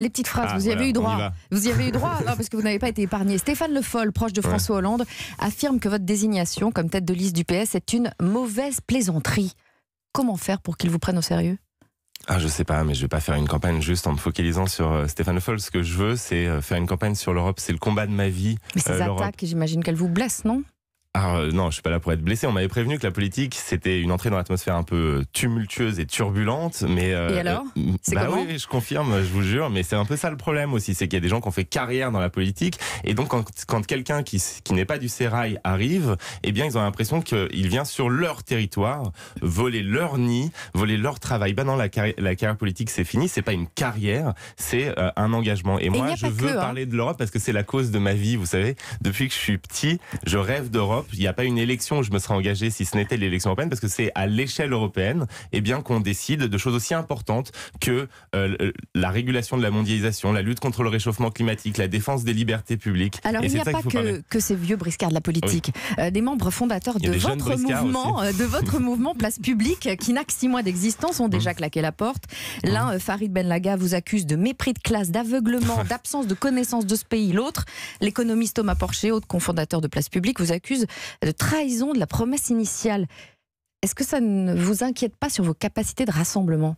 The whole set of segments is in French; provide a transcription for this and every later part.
Les petites phrases, vous y avez eu droit. Vous y avez eu droit, non, parce que vous n'avez pas été épargné. Stéphane Le Foll, proche de François Hollande, affirme que votre désignation comme tête de liste du PS est une mauvaise plaisanterie. Comment faire pour qu'il vous prenne au sérieux ? Je sais pas, mais je vais pas faire une campagne juste en me focalisant sur Stéphane Le Foll. Ce que je veux, c'est faire une campagne sur l'Europe. C'est le combat de ma vie. Mais ces attaques, j'imagine qu'elles vous blessent, non ? Non, je suis pas là pour être blessé. On m'avait prévenu que la politique, c'était une entrée dans l'atmosphère un peu tumultueuse et turbulente. Mais, et alors c'est comment ? Oui, je confirme, je vous jure. Mais c'est un peu ça le problème aussi, c'est qu'il y a des gens qui ont fait carrière dans la politique. Et donc, quand quelqu'un qui n'est pas du sérail arrive, eh bien, ils ont l'impression qu'il vient sur leur territoire, voler leur nid, voler leur travail. Non, la carrière politique, c'est fini. C'est pas une carrière, c'est un engagement. Et moi, je veux parler de l'Europe parce que c'est la cause de ma vie. Vous savez, depuis que je suis petit, je rêve d'Europe. Il n'y a pas une élection où je me serais engagé si ce n'était l'élection européenne, parce que c'est à l'échelle européenne qu'on décide de choses aussi importantes que la régulation de la mondialisation, la lutte contre le réchauffement climatique, la défense des libertés publiques. Alors il n'y a pas que ces vieux briscards de la politique. Des membres fondateurs de votre mouvement Place Publique, qui n'a que 6 mois d'existence, ont déjà claqué la porte. L'un, Farid Benlaga, vous accuse de mépris de classe, d'aveuglement, d'absence de connaissance de ce pays. L'autre, l'économiste Thomas Porcher, autre cofondateur de Place Publique, vous accuse de trahison de la promesse initiale. Est-ce que ça ne vous inquiète pas sur vos capacités de rassemblement ?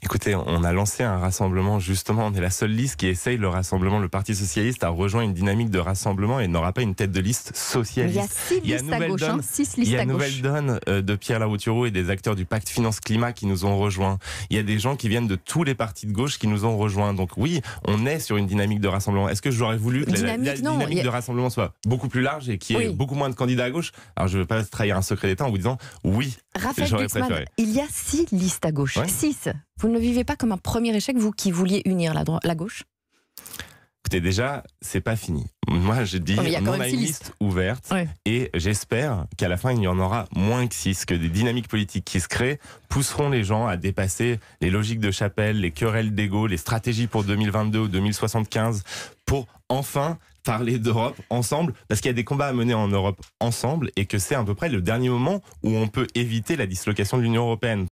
Écoutez, on a lancé un rassemblement, justement, on est la seule liste qui essaye le rassemblement. Le Parti Socialiste a rejoint une dynamique de rassemblement et n'aura pas une tête de liste socialiste. Il y a 6 listes à gauche, 6 listes à gauche. Il y a Nouvelle Donne de Pierre Larrouturou et des acteurs du Pacte Finance-Climat qui nous ont rejoints. Il y a des gens qui viennent de tous les partis de gauche qui nous ont rejoints. Donc oui, on est sur une dynamique de rassemblement. Est-ce que j'aurais voulu que la dynamique de rassemblement soit beaucoup plus large et qu'il y ait beaucoup moins de candidats à gauche ? Alors je ne veux pas trahir un secret d'État en vous disant oui, j'aurais préféré. Il y a 6 listes à gauche. 6. Vous ne le vivez pas comme un premier échec, vous qui vouliez unir la gauche ? Écoutez, déjà, c'est pas fini. Moi, je dis, on a une liste ouverte et j'espère qu'à la fin, il y en aura moins que 6, que des dynamiques politiques qui se créent pousseront les gens à dépasser les logiques de chapelle, les querelles d'ego, les stratégies pour 2022 ou 2075 pour enfin parler d'Europe ensemble, parce qu'il y a des combats à mener en Europe ensemble et que c'est à peu près le dernier moment où on peut éviter la dislocation de l'Union européenne.